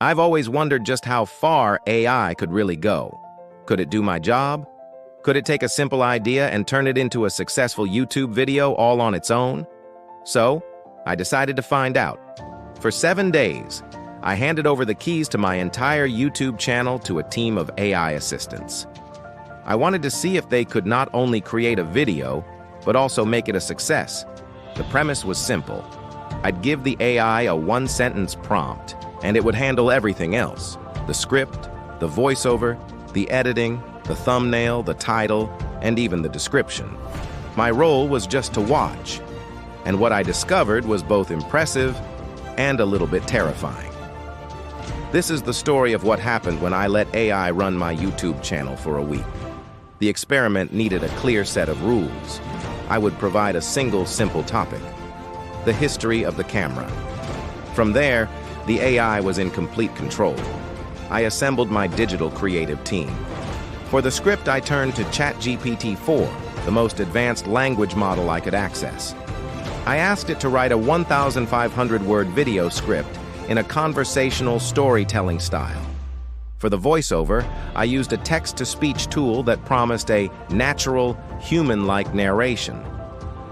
I've always wondered just how far AI could really go. Could it do my job? Could it take a simple idea and turn it into a successful YouTube video all on its own? So, I decided to find out. For 7 days, I handed over the keys to my entire YouTube channel to a team of AI assistants. I wanted to see if they could not only create a video, but also make it a success. The premise was simple. I'd give the AI a one-sentence prompt, and it would handle everything else. The script, the voiceover, the editing, the thumbnail, the title, and even the description. My role was just to watch, and what I discovered was both impressive and a little bit terrifying. This is the story of what happened when I let AI run my YouTube channel for a week. The experiment needed a clear set of rules. I would provide a single simple topic: the history of the camera. From there, the AI was in complete control. I assembled my digital creative team. For the script, I turned to ChatGPT-4, the most advanced language model I could access. I asked it to write a 1,500-word video script in a conversational storytelling style. For the voiceover, I used a text-to-speech tool that promised a natural, human-like narration.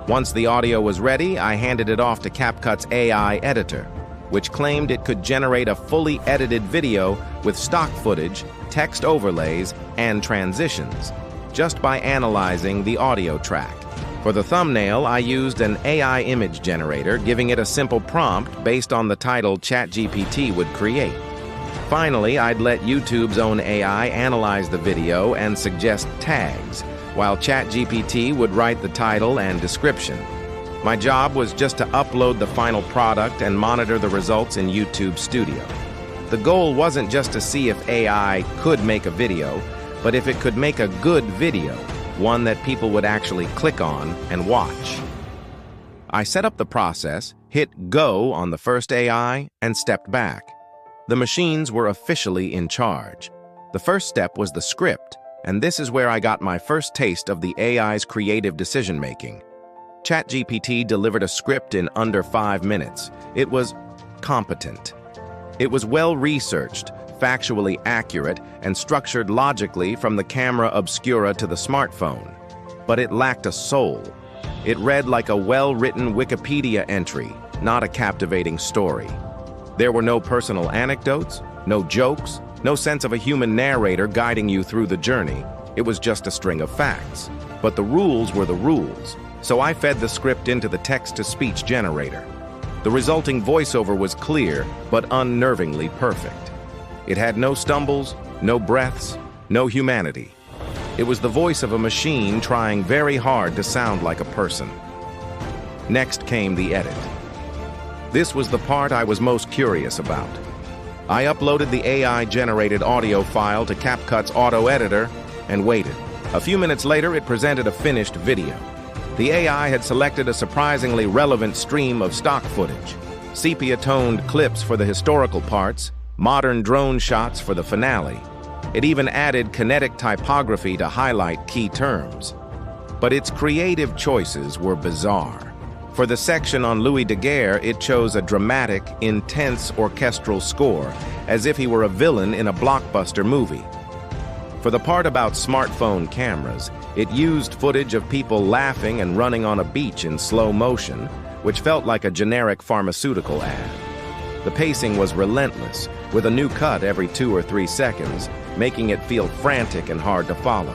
Once the audio was ready, I handed it off to CapCut's AI editor, which claimed it could generate a fully edited video with stock footage, text overlays, and transitions, just by analyzing the audio track. For the thumbnail, I used an AI image generator, giving it a simple prompt based on the title ChatGPT would create. Finally, I'd let YouTube's own AI analyze the video and suggest tags, while ChatGPT would write the title and description. My job was just to upload the final product and monitor the results in YouTube Studio. The goal wasn't just to see if AI could make a video, but if it could make a good video, one that people would actually click on and watch. I set up the process, hit go on the first AI, and stepped back. The machines were officially in charge. The first step was the script, and this is where I got my first taste of the AI's creative decision-making. ChatGPT delivered a script in under 5 minutes. It was competent. It was well-researched, factually accurate, and structured logically from the camera obscura to the smartphone. But it lacked a soul. It read like a well-written Wikipedia entry, not a captivating story. There were no personal anecdotes, no jokes, no sense of a human narrator guiding you through the journey. It was just a string of facts. But the rules were the rules, so I fed the script into the text-to-speech generator. The resulting voiceover was clear, but unnervingly perfect. It had no stumbles, no breaths, no humanity. It was the voice of a machine trying very hard to sound like a person. Next came the edit. This was the part I was most curious about. I uploaded the AI-generated audio file to CapCut's auto editor and waited. A few minutes later, it presented a finished video. The AI had selected a surprisingly relevant stream of stock footage: sepia-toned clips for the historical parts, modern drone shots for the finale. It even added kinetic typography to highlight key terms. But its creative choices were bizarre. For the section on Louis Daguerre, it chose a dramatic, intense orchestral score, as if he were a villain in a blockbuster movie. For the part about smartphone cameras, it used footage of people laughing and running on a beach in slow motion, which felt like a generic pharmaceutical ad. The pacing was relentless, with a new cut every 2 or 3 seconds, making it feel frantic and hard to follow.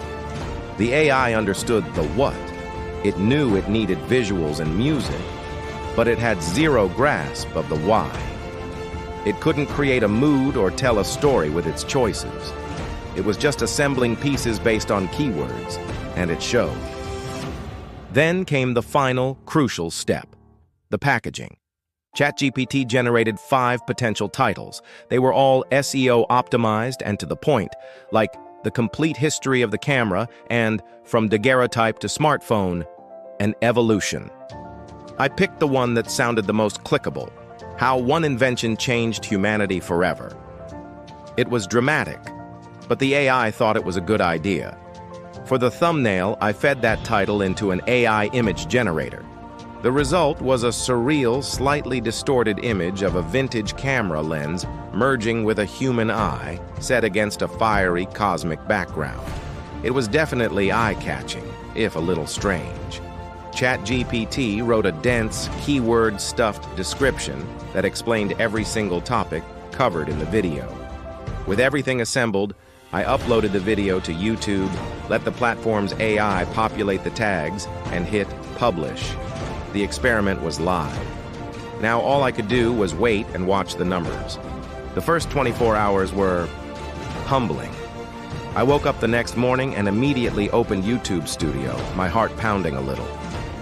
The AI understood the what. It knew it needed visuals and music, but it had zero grasp of the why. It couldn't create a mood or tell a story with its choices. It was just assembling pieces based on keywords, and it showed. Then came the final, crucial step: the packaging. ChatGPT generated 5 potential titles. They were all SEO optimized and to the point, like The Complete History of the Camera and From Daguerreotype to Smartphone, an Evolution. I picked the one that sounded the most clickable: How One Invention Changed Humanity Forever. It was dramatic, but the AI thought it was a good idea. For the thumbnail, I fed that title into an AI image generator. The result was a surreal, slightly distorted image of a vintage camera lens merging with a human eye set against a fiery cosmic background. It was definitely eye-catching, if a little strange. ChatGPT wrote a dense, keyword-stuffed description that explained every single topic covered in the video. With everything assembled, I uploaded the video to YouTube, let the platform's AI populate the tags, and hit publish. The experiment was live. Now all I could do was wait and watch the numbers. The first 24 hours were humbling. I woke up the next morning and immediately opened YouTube Studio, my heart pounding a little.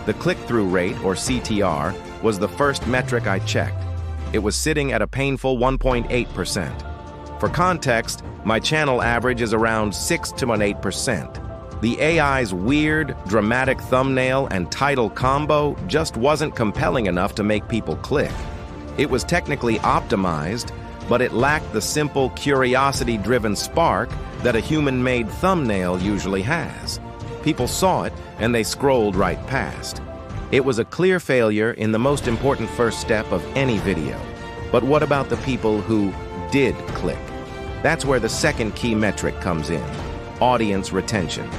The click-through rate, or CTR, was the first metric I checked. It was sitting at a painful 1.8%. For context, my channel average is around 6 to 8%. The AI's weird, dramatic thumbnail and title combo just wasn't compelling enough to make people click. It was technically optimized, but it lacked the simple, curiosity-driven spark that a human-made thumbnail usually has. People saw it, and they scrolled right past. It was a clear failure in the most important first step of any video. But what about the people who did click? That's where the second key metric comes in: audience retention.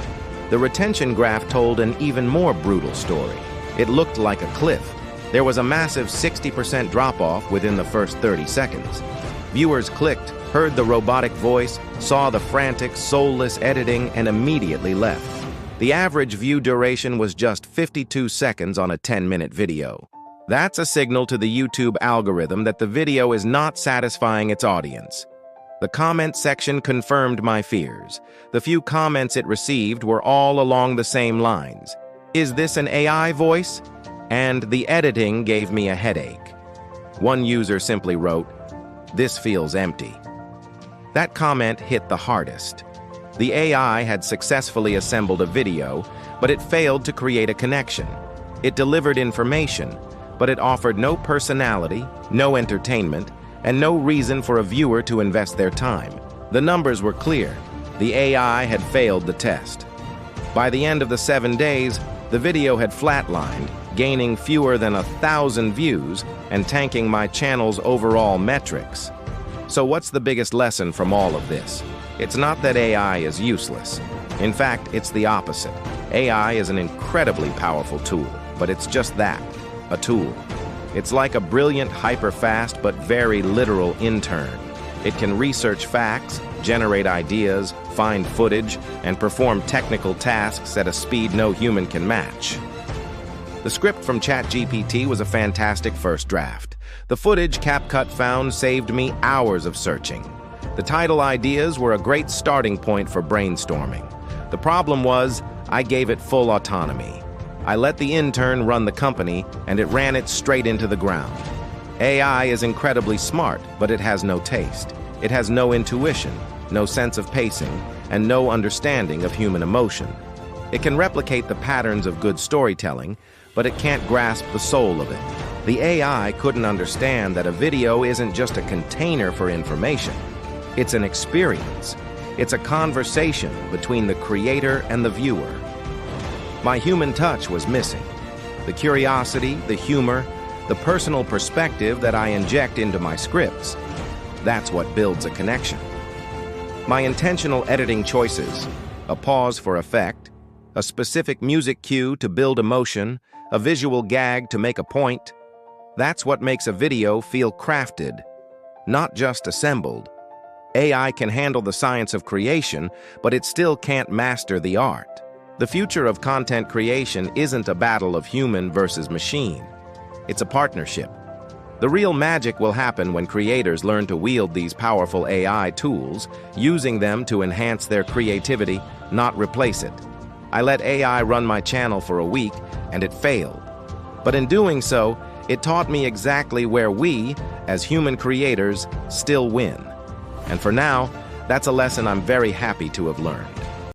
The retention graph told an even more brutal story. It looked like a cliff. There was a massive 60% drop-off within the first 30 seconds. Viewers clicked, heard the robotic voice, saw the frantic, soulless editing, and immediately left. The average view duration was just 52 seconds on a 10-minute video. That's a signal to the YouTube algorithm that the video is not satisfying its audience. The comment section confirmed my fears. The few comments it received were all along the same lines. Is this an AI voice? And the editing gave me a headache. One user simply wrote, "This feels empty." That comment hit the hardest. The AI had successfully assembled a video, but it failed to create a connection. It delivered information, but it offered no personality, no entertainment, and no reason for a viewer to invest their time. The numbers were clear. The AI had failed the test. By the end of the 7 days, the video had flatlined, gaining fewer than 1,000 views and tanking my channel's overall metrics. So what's the biggest lesson from all of this? It's not that AI is useless. In fact, it's the opposite. AI is an incredibly powerful tool, but it's just that, a tool. It's like a brilliant, hyper-fast, but very literal intern. It can research facts, generate ideas, find footage, and perform technical tasks at a speed no human can match. The script from ChatGPT was a fantastic first draft. The footage CapCut found saved me hours of searching. The title ideas were a great starting point for brainstorming. The problem was, I gave it full autonomy. I let the intern run the company, and it ran it straight into the ground. AI is incredibly smart, but it has no taste. It has no intuition, no sense of pacing, and no understanding of human emotion. It can replicate the patterns of good storytelling, but it can't grasp the soul of it. The AI couldn't understand that a video isn't just a container for information. It's an experience. It's a conversation between the creator and the viewer. My human touch was missing. The curiosity, the humor, the personal perspective that I inject into my scripts. That's what builds a connection. My intentional editing choices, a pause for effect, a specific music cue to build emotion, a visual gag to make a point, that's what makes a video feel crafted, not just assembled. AI can handle the science of creation, but it still can't master the art. The future of content creation isn't a battle of human versus machine. It's a partnership. The real magic will happen when creators learn to wield these powerful AI tools, using them to enhance their creativity, not replace it. I let AI run my channel for a week, and it failed. But in doing so, it taught me exactly where we, as human creators, still win. And for now, that's a lesson I'm very happy to have learned.